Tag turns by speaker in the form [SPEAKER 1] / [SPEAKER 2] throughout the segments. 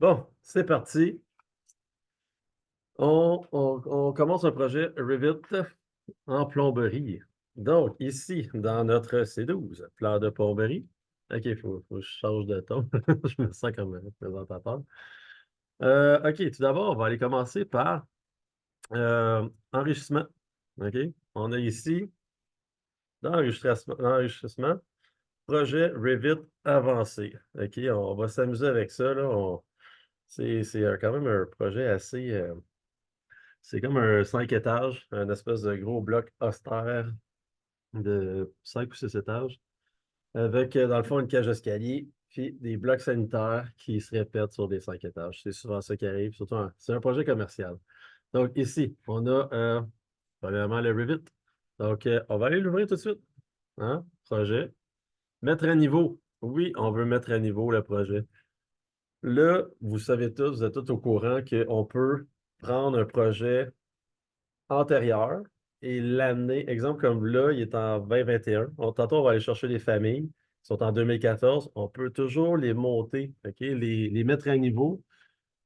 [SPEAKER 1] Bon, c'est parti. On commence un projet Revit en plomberie. Donc, ici, dans notre C12, plan de plomberie. OK, faut que je change de ton. Je me sens comme un présentateur. OK, tout d'abord, on va aller commencer par enrichissement. OK? On a ici, dans enrichissement, projet Revit avancé. OK, on va s'amuser avec ça, là. C'est quand même un projet assez. C'est comme un 5 étages, un espèce de gros bloc austère de 5 ou 6 étages, avec, dans le fond, une cage d'escalier, puis des blocs sanitaires qui se répètent sur des 5 étages. C'est souvent ça qui arrive, surtout, c'est un projet commercial. Donc, ici, on a, premièrement, le Revit. Donc, on va aller l'ouvrir tout de suite. Hein? Projet. Mettre à niveau. Oui, on veut mettre à niveau le projet. Là, vous savez tous, vous êtes tous au courant qu'on peut prendre un projet antérieur et l'année, exemple comme là, il est en 2021. Tantôt, on va aller chercher les familles qui sont en 2014. On peut toujours les monter, OK, les mettre à niveau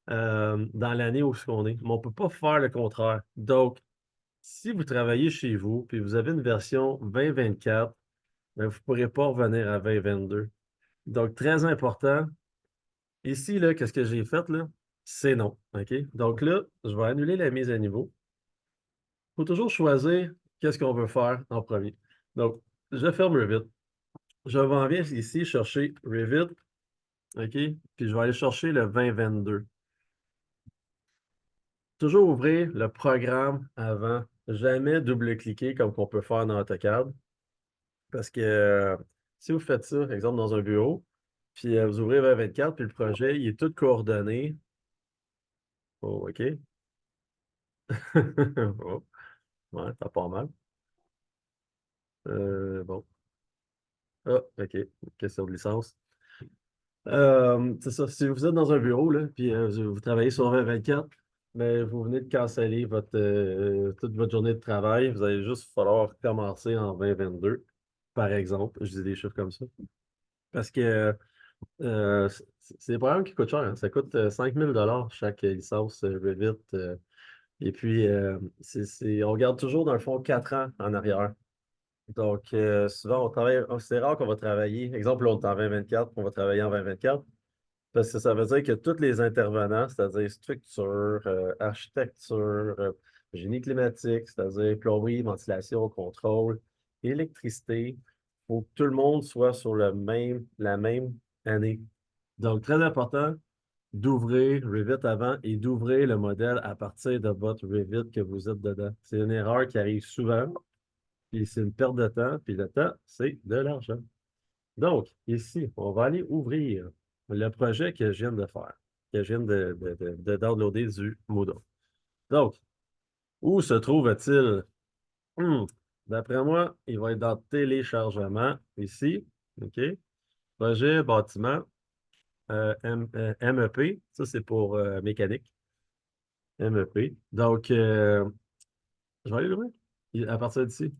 [SPEAKER 1] dans l'année où on est. Mais on ne peut pas faire le contraire. Donc, si vous travaillez chez vous puis vous avez une version 2024, ben, vous ne pourrez pas revenir à 2022. Donc, très important. Ici, là, qu'est-ce que j'ai fait, là? C'est non. OK? Donc là, je vais annuler la mise à niveau. Il faut toujours choisir qu'est-ce qu'on veut faire en premier. Donc, je ferme Revit. Je m'en viens ici chercher Revit, OK? Puis je vais aller chercher le 2022. Toujours ouvrir le programme avant. Jamais double-cliquer comme qu'on peut faire dans AutoCAD. Parce que si vous faites ça, exemple, dans un bureau, puis vous ouvrez 2024, puis le projet, il est tout coordonné. Oh, OK. Oh, ouais, t'as pas mal. Bon. Ah, OK. Question de licence. C'est ça. Si vous êtes dans un bureau, là, puis vous travaillez sur 2024, mais vous venez de canceller toute votre journée de travail, vous allez juste falloir commencer en 2022, par exemple. Je dis des chiffres comme ça. Parce que c'est des programmes qui coûtent cher, hein. Ça coûte 5 000 chaque licence Revit. Et puis, on garde toujours, dans le fond, 4 ans en arrière. Donc, souvent, c'est rare qu'on va travailler. Exemple, là, on est en 2024, on va travailler en 2024. Parce que ça veut dire que tous les intervenants, c'est-à-dire structure, architecture, génie climatique, c'est-à-dire plomberie, ventilation, contrôle, électricité, il faut que tout le monde soit sur la même année. Donc, très important d'ouvrir Revit avant et d'ouvrir le modèle à partir de votre Revit que vous êtes dedans. C'est une erreur qui arrive souvent, puis c'est une perte de temps, puis le temps, c'est de l'argent. Donc, ici, on va aller ouvrir le projet que je viens de faire, que je viens de downloader du Moodle. Donc, où se trouve-t-il? Hmm, D'après moi, il va être dans téléchargement, ici. OK? Projet, bâtiment, MEP. Ça, c'est pour mécanique. MEP. Donc, je vais aller l'ouvrir à partir d'ici.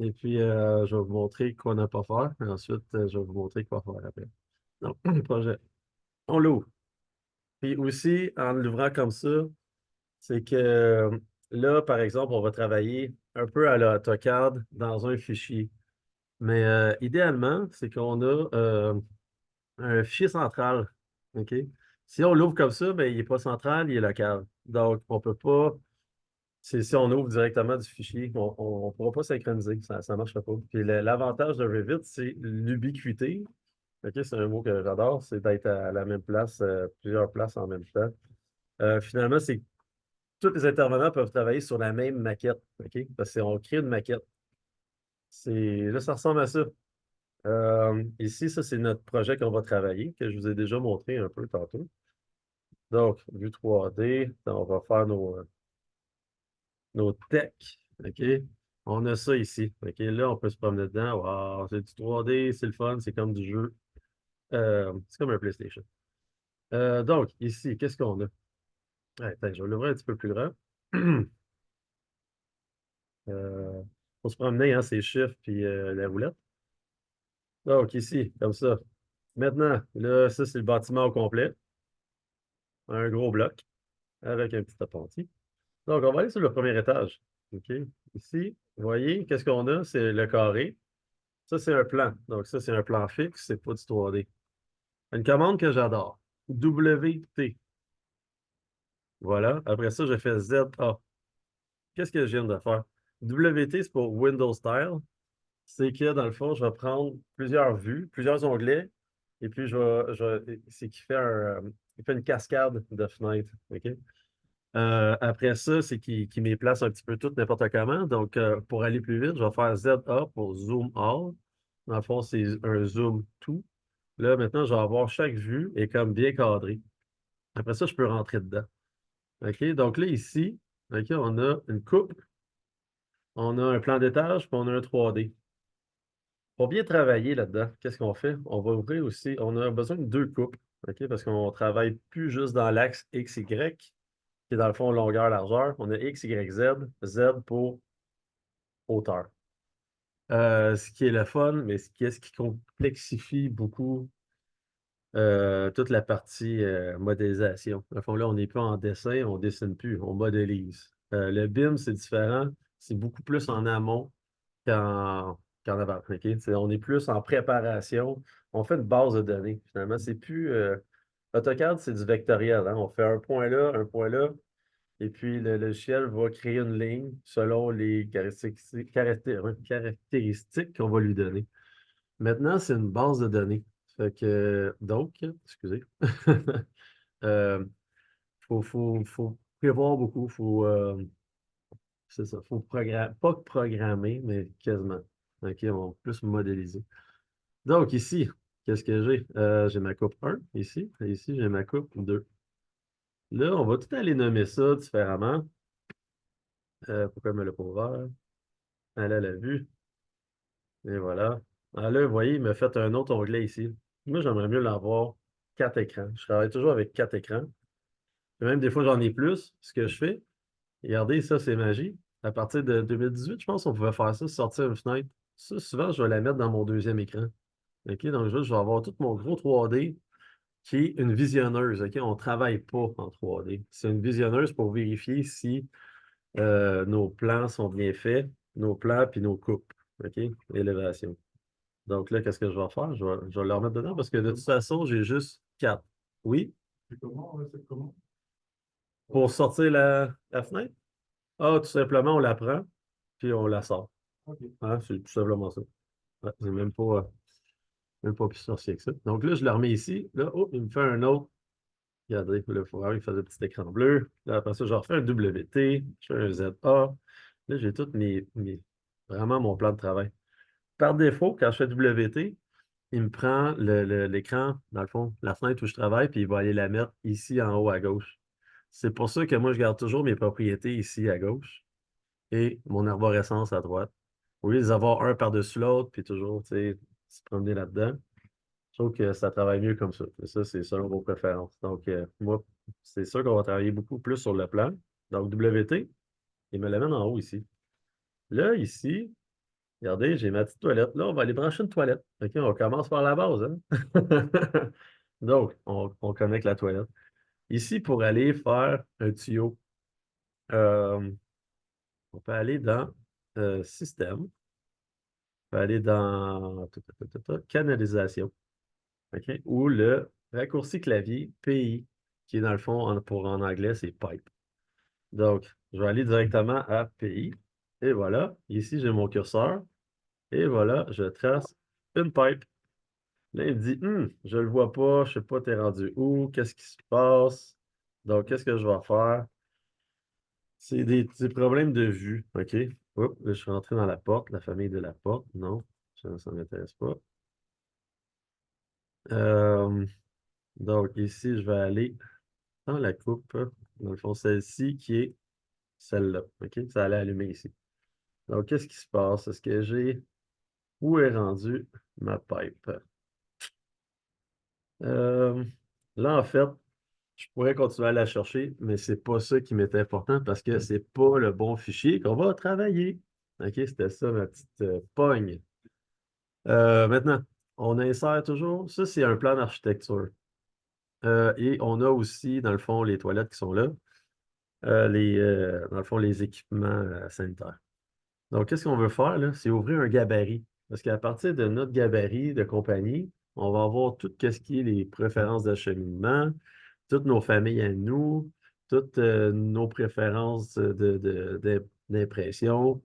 [SPEAKER 1] Et puis, je vais vous montrer quoi ne pas faire. Et ensuite, je vais vous montrer quoi faire après. Donc, projet. On l'ouvre. Puis aussi, en l'ouvrant comme ça, c'est que là, par exemple, on va travailler un peu à l'AutoCAD dans un fichier. Mais idéalement, c'est qu'on a un fichier central. OK? Si on l'ouvre comme ça, ben, il n'est pas central, il est local. Donc, on peut pas. Si on ouvre directement du fichier, on ne pourra pas synchroniser. Ça ne marchera pas. Puis l'avantage de Revit, c'est l'ubiquité. OK, c'est un mot que j'adore, c'est d'être à la même place, plusieurs places en même temps. Finalement, c'est que tous les intervenants peuvent travailler sur la même maquette, OK? Parce qu'on crée une maquette. Là, ça ressemble à ça. Ici, ça, c'est notre projet qu'on va travailler, que je vous ai déjà montré un peu tantôt. Donc, vue 3D, on va faire nos techs, OK? On a ça ici, OK? Là, on peut se promener dedans. Wow, c'est du 3D, c'est le fun, c'est comme du jeu. C'est comme un PlayStation. Donc, ici, qu'est-ce qu'on a? Attends, je vais l'ouvrir un petit peu plus grand. Faut se promener, hein, ces chiffres puis la roulette. Donc, ici, comme ça. Maintenant, là, ça, c'est le bâtiment au complet. un gros bloc avec un petit appentis. Donc, on va aller sur le premier étage. OK? Ici, vous voyez, qu'est-ce qu'on a? C'est le carré. Ça, c'est un plan. Donc, ça, c'est un plan fixe, c'est pas du 3D. Une commande que j'adore. WT. Voilà. Après ça, je fais ZA. Qu'est-ce que je viens de faire? WT, c'est pour Windows Style. C'est que, dans le fond, je vais prendre plusieurs vues, plusieurs onglets, et puis c'est il fait une cascade de fenêtres. OK? Après ça, c'est qu'il met place un petit peu tout n'importe comment. Donc, pour aller plus vite, je vais faire ZA pour Zoom All. Dans le fond, c'est un zoom tout. Là, maintenant, je vais avoir chaque vue est comme bien cadrée. Après ça, je peux rentrer dedans. OK? Donc là, ici, OK, on a une coupe, on a un plan d'étage, puis on a un 3D. Pour bien travailler là-dedans, qu'est-ce qu'on fait? On va ouvrir aussi, on a besoin de deux coupes, OK? Parce qu'on ne travaille plus juste dans l'axe X, Y, qui est dans le fond longueur, largeur. On a X, Y, Z, Z pour hauteur. Ce qui est le fun, mais ce qui complexifie beaucoup toute la partie modélisation. Dans le fond, là, on n'est plus en dessin, on ne dessine plus, on modélise. Le BIM, c'est différent. C'est beaucoup plus en amont qu'en avant. OK? On est plus en préparation. On fait une base de données, finalement. C'est plus. AutoCAD, c'est du vectoriel, hein. On fait un point là, et puis le logiciel va créer une ligne selon les caractéristiques qu'on va lui donner. Maintenant, c'est une base de données. Fait que, donc, excusez, euh, faut prévoir beaucoup, c'est ça, faut programmer, pas programmer, mais quasiment. OK, on va plus modéliser. Donc, ici, qu'est-ce que j'ai? J'ai ma coupe 1, ici, et ici, j'ai ma coupe 2. Là, on va tout aller nommer ça différemment. Pourquoi elle me l'a pas ouvert? Elle a la vue, et voilà. Ah, là, vous voyez, il m'a fait un autre onglet ici. Moi, j'aimerais mieux l'avoir 4 écrans. Je travaille toujours avec 4 écrans. Et même des fois, j'en ai plus. Ce que je fais, regardez, ça, c'est magie. À partir de 2018, je pense qu'on pouvait faire ça, sortir une fenêtre. Ça, souvent, je vais la mettre dans mon deuxième écran. OK? Donc, je vais avoir tout mon gros 3D qui est une visionneuse. OK? On ne travaille pas en 3D. C'est une visionneuse pour vérifier si nos plans sont bien faits, nos plans puis nos coupes. OK? Élévation. Donc là, qu'est-ce que je vais faire? Je vais le remettre dedans parce que de toute façon, j'ai juste 4. Oui?
[SPEAKER 2] C'est comment, c'est comment?
[SPEAKER 1] Pour sortir la fenêtre? Ah, tout simplement, on la prend, puis on la sort.
[SPEAKER 2] Ok.
[SPEAKER 1] Hein, c'est tout simplement ça. Ouais, c'est même pas plus sorcier que ça. Donc là, je le remets ici. Là, oh, il me fait un autre. Regardez, là, il faut vraiment qu'il fasse un petit écran bleu. Là, après ça, je refais un WT, je fais un ZA. Là, j'ai tout vraiment mon plan de travail. Par défaut, quand je fais WT, il me prend l'écran, dans le fond, la fenêtre où je travaille, puis il va aller la mettre ici en haut à gauche. C'est pour ça que moi, je garde toujours mes propriétés ici à gauche et mon arborescence à droite. Au lieu de les avoir un par-dessus l'autre, puis toujours, tu sais, se promener là-dedans. Je trouve que ça travaille mieux comme ça. Et ça, c'est selon vos préférences. Donc, moi, c'est sûr qu'on va travailler beaucoup plus sur le plan. Donc, WT, il me l'amène en haut ici. Là, ici, regardez, j'ai ma petite toilette. Là, on va aller brancher une toilette. OK, on commence par la base, hein? Donc, on connecte la toilette. Ici, pour aller faire un tuyau, euh, on peut aller dans Système, on peut aller dans Canalisation, OK? Ou le raccourci clavier PI, qui est dans le fond, en anglais, c'est pipe. Donc, je vais aller directement à PI. Et voilà, ici, j'ai mon curseur. Et voilà, je trace une pipe. Là, il me dit, je le vois pas, je sais pas, t'es rendu où, qu'est-ce qui se passe? Donc, qu'est-ce que je vais faire? C'est des problèmes de vue, OK? Oups, là, je suis rentré dans la porte, la famille de la porte. Non, ça ne m'intéresse pas. Euh, donc, ici, je vais aller dans la coupe, dans le fond, celle-ci qui est celle-là, OK? Ça allait allumer ici. Donc, qu'est-ce qui se passe? Est-ce que j'ai... Où est rendue ma pipe? Euh, Là, en fait, je pourrais continuer à la chercher, mais c'est pas ça qui m'est important parce que c'est pas le bon fichier qu'on va travailler. OK, c'était ça ma petite pogne. Maintenant, on insère toujours. Ça, c'est un plan d'architecture. Et on a aussi, dans le fond, les toilettes qui sont là, dans le fond, les équipements sanitaires. Donc, qu'est-ce qu'on veut faire, là? C'est ouvrir un gabarit. Parce qu'à partir de notre gabarit de compagnie, on va avoir tout ce qui est les préférences d'acheminement, toutes nos familles à nous, toutes nos préférences d'impression.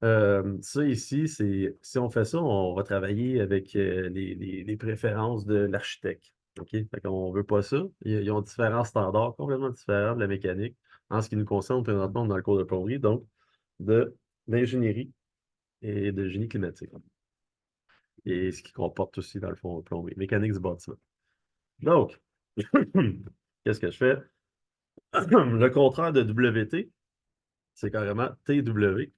[SPEAKER 1] Ça ici, si on fait ça, on va travailler avec les préférences de l'architecte. OK? Fait qu'on veut pas ça. Ils ont différents standards complètement différents de la mécanique en ce qui nous concerne présentement dans le cours de plomberie, donc de d'ingénierie et de génie climatique. Et ce qui comporte aussi, dans le fond, plomberie, mécanique du bâtiment. Donc, qu'est-ce que je fais? Le contraire de WT, c'est carrément TW.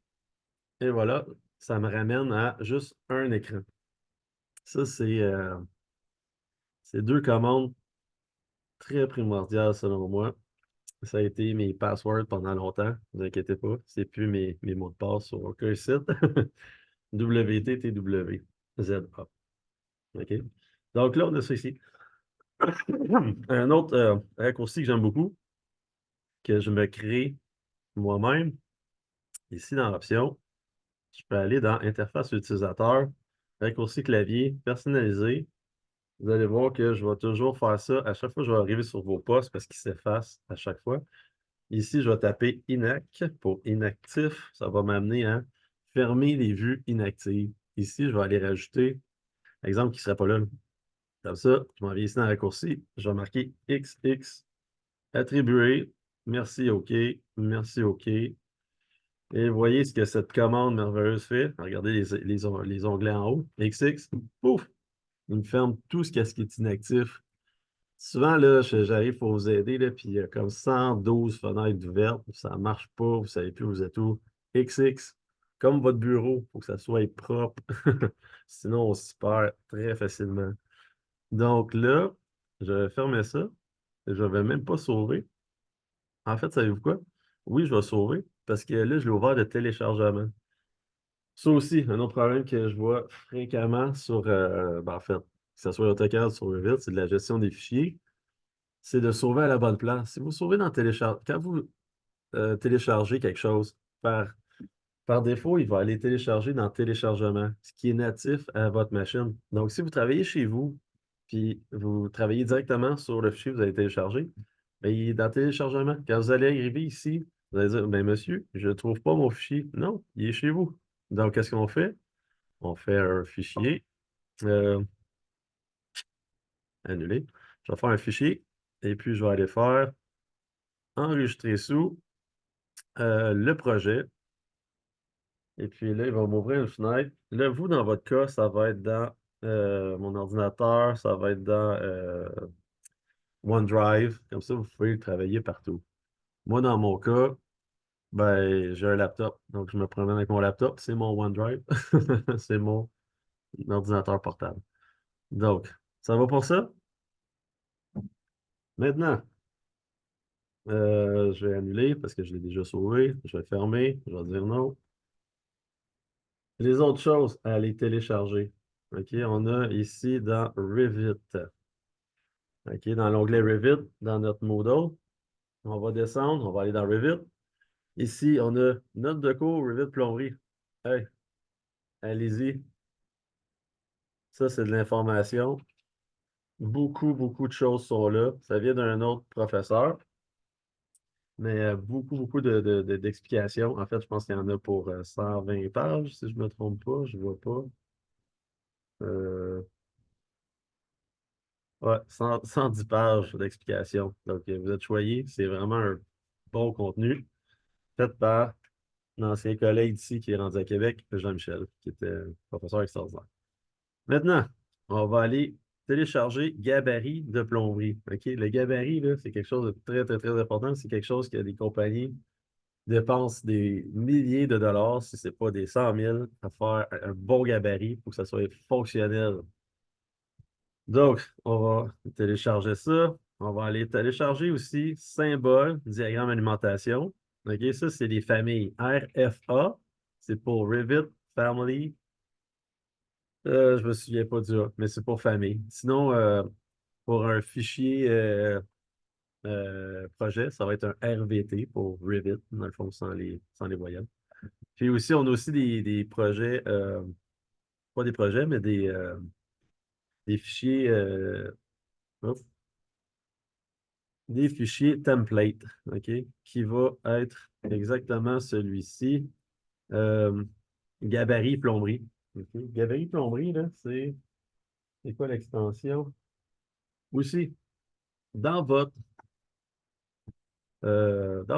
[SPEAKER 1] Et voilà, ça me ramène à juste un écran. Ça, c'est deux commandes très primordiales selon moi. Ça a été mes passwords pendant longtemps, ne vous inquiétez pas. C'est plus mes mots de passe sur aucun site. WTTW, ZA. OK? Donc là, on a ça ici. Un autre raccourci que j'aime beaucoup, que je me crée moi-même, ici dans l'option, je peux aller dans Interface utilisateur, raccourci clavier, personnalisé. Vous allez voir que je vais toujours faire ça à chaque fois que je vais arriver sur vos postes parce qu'ils s'effacent à chaque fois. Ici, je vais taper Inac pour inactif. Ça va m'amener à fermer les vues inactives. Ici, je vais aller rajouter, exemple qui ne serait pas là. Comme ça, je m'en viens ici dans le raccourci. Je vais marquer XX, attribuer, merci, OK, merci, OK. Et voyez ce que cette commande merveilleuse fait. Regardez les onglets en haut. XX, pouf, il me ferme tout ce qui est inactif. Souvent, là, j'arrive pour vous aider, là, puis il y a comme 112 fenêtres ouvertes, ça ne marche pas, vous ne savez plus où vous êtes où. XX, comme votre bureau, il faut que ça soit propre. Sinon, on s'y perd très facilement. Donc là, je vais fermer ça. Je ne vais même pas sauver. En fait, savez-vous quoi? Oui, je vais sauver parce que là, je l'ai ouvert de téléchargement. Ça aussi, un autre problème que je vois fréquemment sur, en fait, que ce soit AutoCAD ou sur Revit, c'est de la gestion des fichiers. C'est de sauver à la bonne place. Si vous sauvez dans télécharge, quand vous téléchargez quelque chose, par défaut, il va aller télécharger dans téléchargement, ce qui est natif à votre machine. Donc, si vous travaillez chez vous, puis vous travaillez directement sur le fichier que vous avez téléchargé, bien, il est dans téléchargement. Quand vous allez arriver ici, vous allez dire, ben monsieur, je ne trouve pas mon fichier. Non, il est chez vous. Donc, qu'est-ce qu'on fait? On fait un fichier, euh, annulé. Je vais faire un fichier, et puis je vais aller faire enregistrer sous le projet. Et puis là, il va m'ouvrir une fenêtre. Là, vous, dans votre cas, ça va être dans mon ordinateur, ça va être dans OneDrive. Comme ça, vous pouvez le travailler partout. Moi, dans mon cas, ben, j'ai un laptop. Donc, je me promène avec mon laptop. C'est mon OneDrive. C'est mon ordinateur portable. Donc, ça va pour ça? Maintenant, je vais annuler parce que je l'ai déjà sauvé. Je vais fermer. Je vais dire non. Les autres choses à aller télécharger. OK, on a ici dans Revit. OK, dans l'onglet Revit, dans notre Moodle, on va descendre, on va aller dans Revit. Ici, on a note de cours Revit plomberie. Hey, allez-y. Ça, c'est de l'information. Beaucoup, beaucoup de choses sont là. Ça vient d'un autre professeur, mais beaucoup d'explications. En fait, je pense qu'il y en a pour 120 pages, si je ne me trompe pas. Je ne vois pas. Euh, ouais, 110 pages d'explications. Donc, vous êtes choyés. C'est vraiment un bon contenu fait par un ancien collègue d'ici qui est rendu à Québec, Jean-Michel, qui était un professeur extraordinaire. Maintenant, on va aller télécharger gabarit de plomberie. OK? Le gabarit, là, c'est quelque chose de très important. C'est quelque chose que les compagnies dépensent des milliers de dollars, si ce n'est pas des 100 000, à faire un bon gabarit pour que ça soit fonctionnel. Donc, on va télécharger ça. On va aller télécharger aussi symbole, diagramme alimentation. OK, ça, c'est les familles RFA. C'est pour Revit Family. Je me souviens pas du A, mais c'est pour famille. Sinon, pour un fichier projet, ça va être un RVT pour Revit, dans le fond, sans les voyelles. Puis aussi, on a aussi des projets, pas des projets, mais des fichiers, hop, des fichiers template, OK, qui va être exactement celui-ci, euh, gabarit plomberie. OK. Gabarit plomberie, là, c'est quoi l'extension? Aussi, dans dans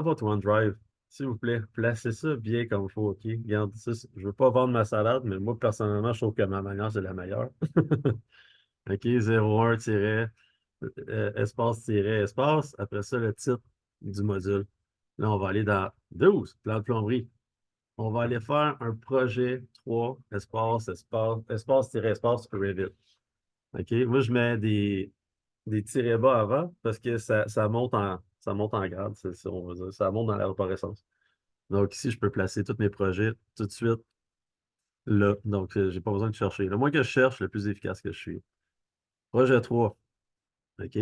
[SPEAKER 1] votre OneDrive, s'il vous plaît, placez ça bien comme il faut, OK? Regarde, ça, je veux pas vendre ma salade, mais moi, personnellement, je trouve que ma manière, c'est la meilleure. OK, 01 espace espace. Après ça, le titre du module. Là, on va aller dans 12, plan de plomberie. On va aller faire un projet 3, espace Revit. OK? Moi, je mets des tirets bas avant parce que ça monte en grade, c'est ça, on va dire. Ça monte dans la reconnaissance. Donc, ici, je peux placer tous mes projets tout de suite là. Donc, j'ai pas besoin de chercher. Le moins que je cherche, le plus efficace que je suis. Projet 3. OK?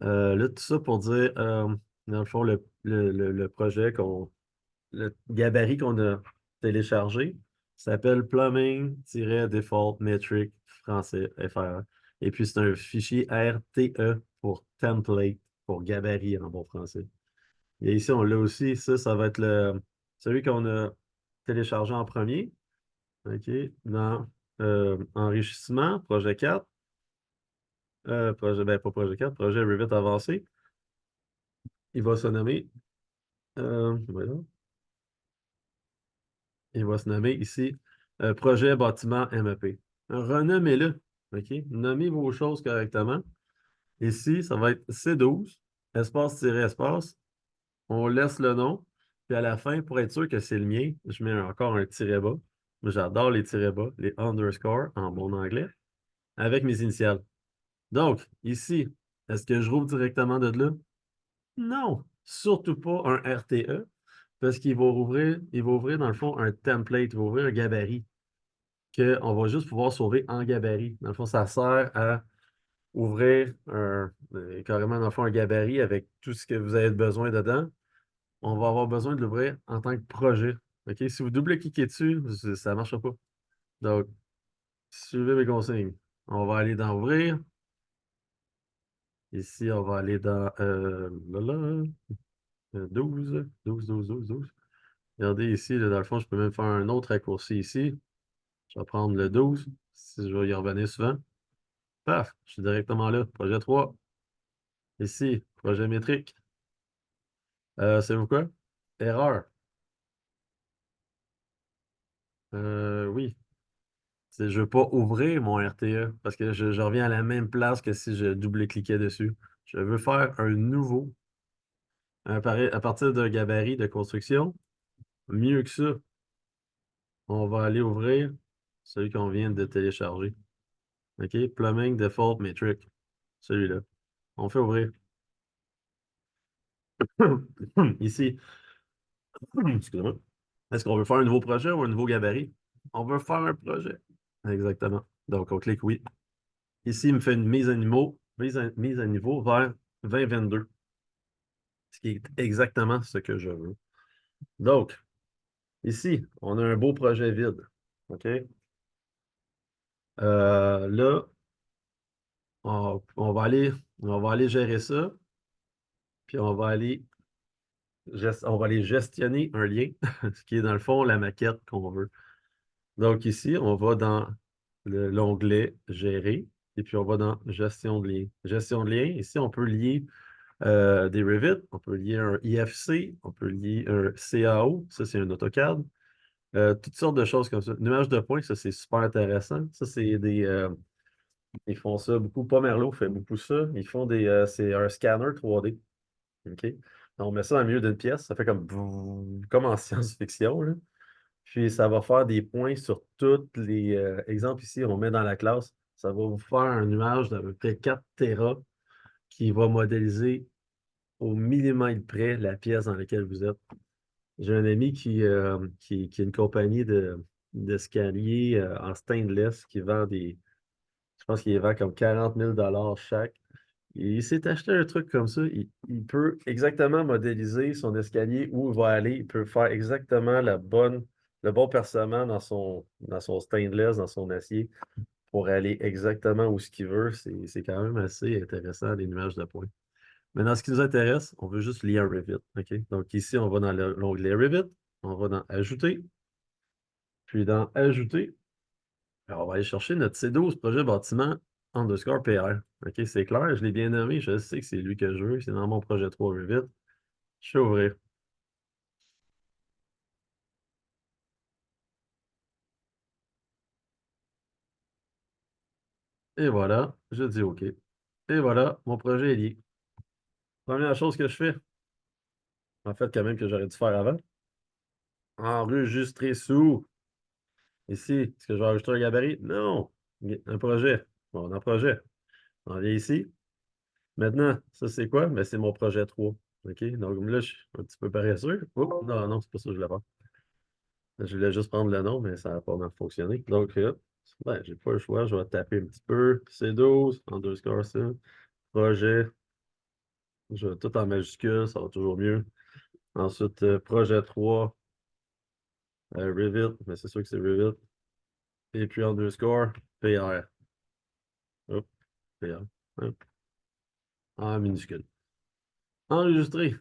[SPEAKER 1] Là, tout ça pour dire, dans le fond, le projet le gabarit qu'on a téléchargé s'appelle Plumbing-Default Metric français FR. Et puis, c'est un fichier RTE pour template, pour gabarit en bon français. Et ici, on l'a aussi. Ça va être celui qu'on a téléchargé en premier. OK? Dans enrichissement, projet 4. Ben, pas projet 4, projet Revit avancé. Il va se nommer. Voyons. Il va se nommer ici projet bâtiment MEP. Renommez-le. OK? Nommez vos choses correctement. Ici, ça va être C12, espace-espace. On laisse le nom. Puis à la fin, pour être sûr que c'est le mien, je mets encore un tiret bas. J'adore les tirets bas, les underscore en bon anglais, avec mes initiales. Donc, ici, est-ce que je rouvre directement de là? Non, surtout pas un RTE, parce il va ouvrir dans le fond un template, il va ouvrir un gabarit qu'on va juste pouvoir sauver en gabarit. Dans le fond, ça sert à ouvrir carrément dans le fond un gabarit avec tout ce que vous avez besoin dedans. On va avoir besoin de l'ouvrir en tant que projet. OK? Si vous double-cliquez dessus, ça ne marchera pas. Donc, suivez mes consignes. On va aller dans Ouvrir. Ici, on va aller dans 12. Regardez ici, là, dans le fond, je peux même faire un autre raccourci ici. Je vais prendre le 12, si je vais y revenir souvent. Paf, je suis directement là. Projet 3. Ici, projet métrique. C'est quoi? Erreur. Oui. Je ne veux pas ouvrir mon RTE parce que je reviens à la même place que si je double-cliquais dessus. Je veux faire un nouveau à partir d'un gabarit de construction. Mieux que ça, on va aller ouvrir celui qu'on vient de télécharger. OK? Plumbing Default Metric. Celui-là. On fait ouvrir. Ici. Excusez-moi. Est-ce qu'on veut faire un nouveau projet ou un nouveau gabarit? On veut faire un projet. Exactement. Donc, on clique oui. Ici, il me fait une mise à niveau vers 2022, ce qui est exactement ce que je veux. Donc, ici, on a un beau projet vide. OK? Là, on va aller gérer ça, puis on va aller gestionner un lien, ce qui est dans le fond la maquette qu'on veut. Donc ici, on va dans l'onglet Gérer, et puis on va dans Gestion de lien. Gestion de lien, ici, on peut lier des Revit, on peut lier un IFC, on peut lier un CAO, ça c'est un AutoCAD, toutes sortes de choses comme ça. Nuage de points, ça c'est super intéressant. Ça c'est ils font ça beaucoup. Pomerleau fait beaucoup ça. Ils font c'est un scanner 3D. OK? On met ça dans le milieu d'une pièce, ça fait comme en science-fiction, là. Puis ça va faire des points sur toutes les exemples ici, on met dans la classe. Ça va vous faire un nuage d'à peu près 4 Tera qui va modéliser au millimètre près la pièce dans laquelle vous êtes. J'ai un ami qui a une compagnie d'escalier en stainless qui vend je pense qu'il les vend comme 40 000 chaque. Il s'est acheté un truc comme ça. Il peut exactement modéliser son escalier où il va aller. Il peut faire exactement le bon percement dans son stainless, dans son acier, pour aller exactement où ce qu'il veut. C'est quand même assez intéressant, les nuages de points. Maintenant, ce qui nous intéresse, on veut juste lier un Revit. OK? Donc ici, on va dans l'onglet Revit. On va dans Ajouter. Puis dans Ajouter, alors, on va aller chercher notre C12 projet bâtiment underscore PR. OK, c'est clair, je l'ai bien nommé, je sais que c'est lui que je veux, c'est dans mon projet 3 Revit. Je fais ouvrir. Et voilà, je dis OK. Et voilà, mon projet est lié. Première chose que je fais, en fait, quand même que j'aurais dû faire avant, enregistrer sous. Ici, est-ce que je vais ajouter un gabarit? Non. Un projet. Bon, un projet. On vient ici. Maintenant, ça c'est quoi? Ben, c'est mon projet 3. OK? Donc là, je suis un petit peu paresseux. Oh, non, non, c'est pas ça que je voulais faire. Je voulais juste prendre le nom, mais ça n'a pas mal fonctionné. Donc, ben, j'ai pas le choix. Je vais taper un petit peu. C12, underscore ça. Projet. Je vais tout en majuscule, ça va toujours mieux. Ensuite, projet 3, Revit, mais c'est sûr que c'est Revit. Et puis underscore, PR. Hop, PR. Hop, en minuscule. Enregistré.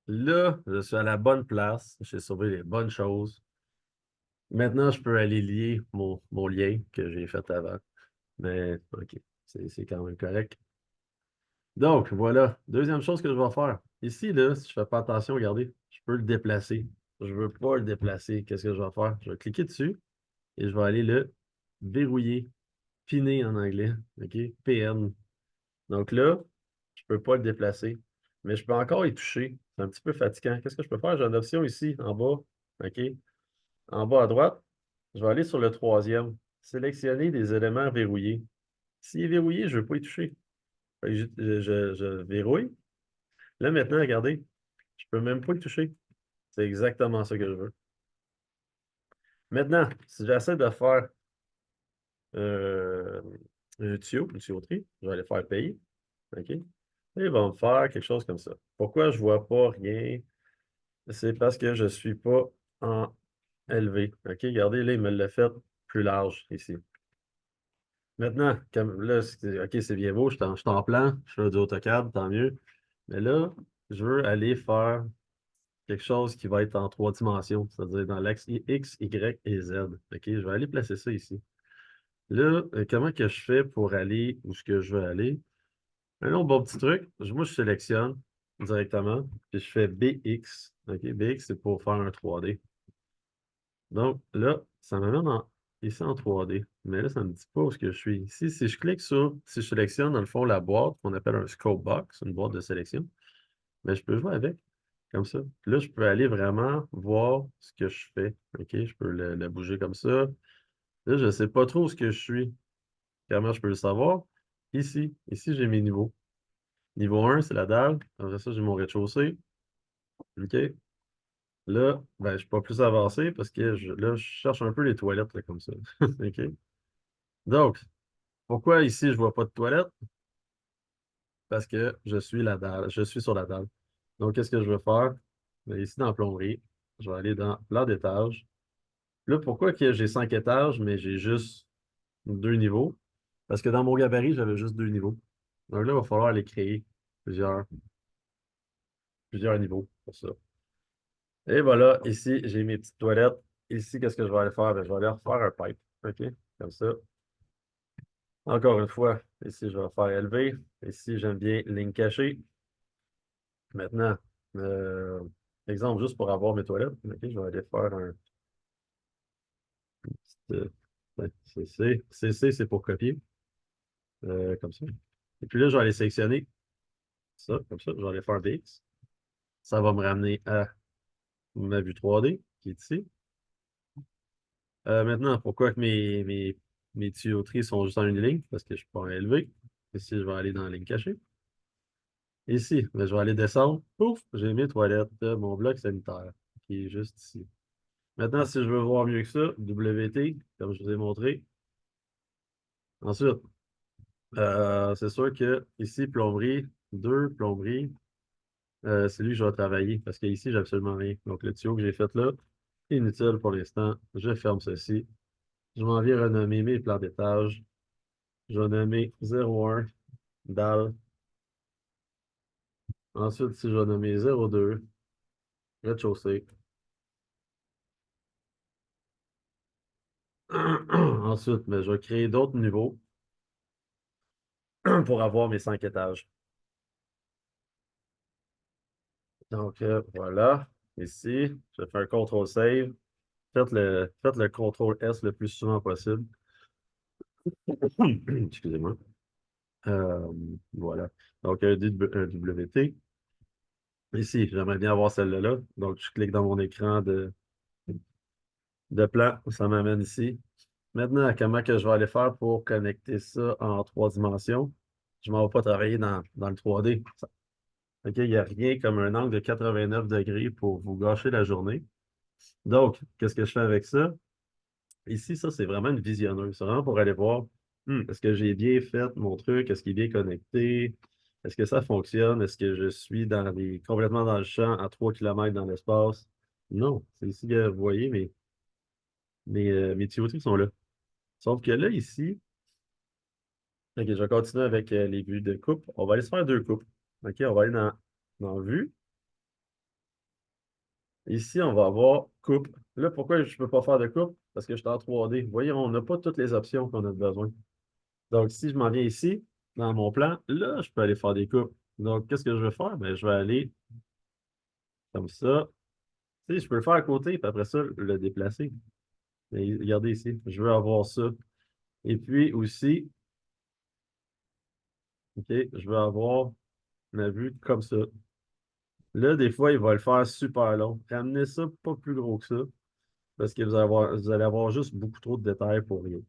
[SPEAKER 1] Là, je suis à la bonne place. J'ai sauvé les bonnes choses. Maintenant, je peux aller lier mon lien que j'ai fait avant. Mais, OK, c'est quand même correct. Donc, voilà. Deuxième chose que je vais faire. Ici, là, si je fais pas attention, regardez, je peux le déplacer. Je veux pas le déplacer. Qu'est-ce que je vais faire? Je vais cliquer dessus et je vais aller le verrouiller. Piner en anglais. OK? PN. Donc là, je peux pas le déplacer. Mais je peux encore y toucher. C'est un petit peu fatigant. Qu'est-ce que je peux faire? J'ai une option ici, en bas. OK? En bas à droite, je vais aller sur le troisième. Sélectionner des éléments verrouillés. S'il est verrouillé, je ne veux pas y toucher. Fait que je verrouille. Là, maintenant, regardez, je ne peux même pas y toucher. C'est exactement ça que je veux. Maintenant, si j'essaie de faire euh, un tuyau, une tuyauterie, je vais aller faire payer. OK? Et il va me faire quelque chose comme ça. Pourquoi je ne vois pas rien? C'est parce que je ne suis pas en élevé. OK? Regardez, là, il me l'a fait plus large ici. Maintenant, comme là, OK, c'est bien beau, je suis en plan, je fais du AutoCAD, tant mieux. Mais là, je veux aller faire quelque chose qui va être en trois dimensions, c'est-à-dire dans l'axe X, Y et Z. OK, je vais aller placer ça ici. Là, comment que je fais pour aller où ce que je veux aller? Un autre bon petit truc, moi, je sélectionne directement, puis je fais BX. OK, BX, c'est pour faire un 3D. Donc là, ça m'amène ici en 3D. Mais là, ça ne me dit pas où est-ce que je suis. Ici, si je clique sur, si je sélectionne dans le fond la boîte qu'on appelle un scope box, une boîte de sélection, mais je peux jouer avec, comme ça. Puis là, je peux aller vraiment voir ce que je fais. OK, je peux le bouger comme ça. Là, je ne sais pas trop où ce que je suis. Comment je peux le savoir? Ici, j'ai mes niveaux. Niveau 1, c'est la dalle. Après ça, j'ai mon rez-de-chaussée. OK. Là, ben, je ne suis pas plus avancé parce que là, je cherche un peu les toilettes là, comme ça. OK. Donc, pourquoi ici je ne vois pas de toilette? Parce que je suis la dalle, je suis sur la dalle. Donc, qu'est-ce que je veux faire? Ben, ici, dans plomberie, je vais aller dans plan d'étage. Là, pourquoi que j'ai 5 étages, mais j'ai juste 2 niveaux? Parce que dans mon gabarit, j'avais juste 2 niveaux. Donc là, il va falloir aller créer plusieurs, plusieurs niveaux pour ça. Et voilà, ici, j'ai mes petites toilettes. Ici, qu'est-ce que je vais aller faire? Ben, je vais aller refaire un pipe. OK? Comme ça. Encore une fois, ici, je vais faire élever. Ici, j'aime bien ligne cachée. Maintenant, euh, exemple, juste pour avoir mes toilettes, ok, je vais aller faire un petit, ouais, CC. CC, c'est pour copier, comme ça. Et puis là, je vais aller sélectionner ça, comme ça. Je vais aller faire BX. Ça va me ramener à ma vue 3D, qui est ici. Maintenant, pourquoi que mes tuyauteries sont juste en une ligne? Parce que je peux pas élever. Ici, je vais aller dans la ligne cachée. Ici, ben, je vais aller descendre. Pouf, j'ai mes toilettes, mon bloc sanitaire, qui est juste ici. Maintenant, si je veux voir mieux que ça, WT, comme je vous ai montré. Ensuite, C'est sûr que ici, plomberie, deux plomberies, c'est lui que je vais travailler parce qu'ici, j'ai absolument rien. Donc, le tuyau que j'ai fait là, inutile pour l'instant. Je ferme ceci. Je m'en viens renommer mes plans d'étage. Je vais nommer 01 dalle. Ensuite, si je vais nommer 02 rez-de-chaussée. Ensuite, ben, je vais créer d'autres niveaux pour avoir mes 5 étages. Donc, voilà. Ici, je fais un CTRL save. Faites le CTRL S le plus souvent possible. Excusez-moi. Euh, voilà. Donc, un WT. Ici, j'aimerais bien avoir celle-là. Donc, je clique dans mon écran de plan. Ça m'amène ici. Maintenant, comment que je vais aller faire pour connecter ça en 3 dimensions? Je ne m'en vais pas travailler dans le 3D. OK, il n'y a rien comme un angle de 89 degrés pour vous gâcher la journée. Donc, qu'est-ce que je fais avec ça? Ici, ça, c'est vraiment une visionneuse. C'est vraiment pour aller voir, est-ce que j'ai bien fait mon truc? Est-ce qu'il est bien connecté? Est-ce que ça fonctionne? Est-ce que je suis complètement dans le champ à 3 km dans l'espace? Non, c'est ici que vous voyez, mes tuyauteries sont là. Sauf que là, ici, OK, je vais continuer avec les vues de coupe. On va aller se faire 2 coupes. OK, on va aller dans vue. Ici, on va avoir coupe. Là, pourquoi je ne peux pas faire de coupe? Parce que je suis en 3D. Vous voyez, on n'a pas toutes les options qu'on a besoin. Donc, si je m'en viens ici, dans mon plan, là, je peux aller faire des coupes. Donc, qu'est-ce que je vais faire? Ben, je vais aller comme ça. Tu sais, je peux le faire à côté, puis après ça, le déplacer. Mais regardez ici, je veux avoir ça. Et puis aussi, OK, je veux avoir ma vue comme ça. Là, des fois, il va le faire super long. Ramenez ça pas plus gros que ça, parce que vous allez avoir juste beaucoup trop de détails pour rien.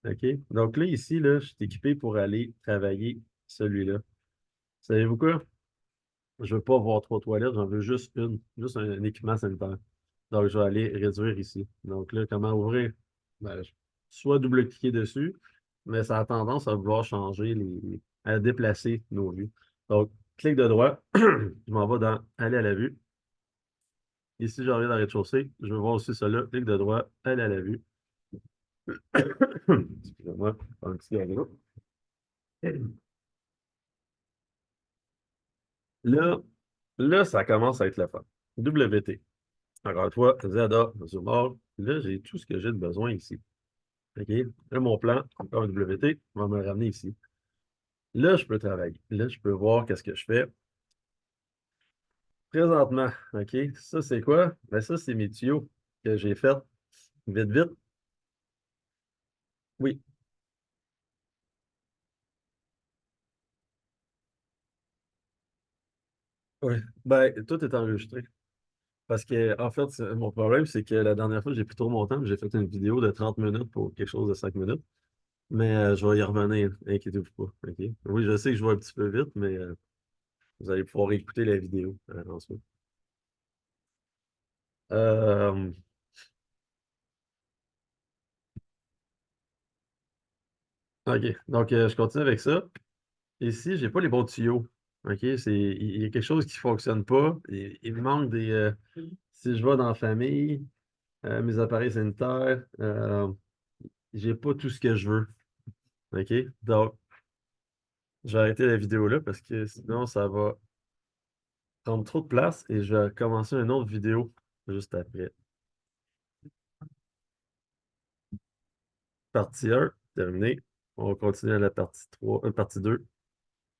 [SPEAKER 1] OK? Donc là, ici, là, je suis équipé pour aller travailler celui-là. Savez-vous quoi? Je veux pas avoir 3 toilettes, j'en veux juste une, juste un équipement sanitaire. Donc, je vais aller réduire ici. Donc là, comment ouvrir? Ben, soit double-cliquer dessus, mais ça a tendance à vouloir changer à déplacer nos vues. Donc, clic de droit, je m'en vais dans Aller à la vue. Ici, je reviens dans le rez-de-chaussée. Je veux voir aussi cela. Clic de droit, Aller à la vue. Excusez-moi, un petit gars. Là, là, ça commence à être le fun. WT. Encore une fois, ZA, Zoomor. Là, j'ai tout ce que j'ai de besoin ici. OK? Là, mon plan, encore un WT, va me ramener ici. Là, je peux travailler. Là, je peux voir qu'est-ce que je fais présentement. OK? Ça, c'est quoi? Ben, ça, c'est mes tuyaux que j'ai fait vite, vite. Oui. Oui. Ben, tout est enregistré. Parce que, en fait, mon problème, c'est que la dernière fois, j'ai pris trop mon temps. J'ai fait une vidéo de 30 minutes pour quelque chose de 5 minutes. Mais je vais y revenir, inquiétez-vous pas. OK? Oui, je sais que je vais un petit peu vite, mais vous allez pouvoir écouter la vidéo ensuite. Euh, OK. Donc, je continue avec ça. Ici, j'ai pas les bons tuyaux. OK? Il y a quelque chose qui fonctionne pas. Il me manque si je vais dans la famille, mes appareils sanitaires, j'ai pas tout ce que je veux. OK? Donc, je vais arrêter la vidéo là parce que sinon, ça va prendre trop de place et je vais commencer une autre vidéo juste après. Partie 1, terminé. On va continuer à la partie 3, partie 2.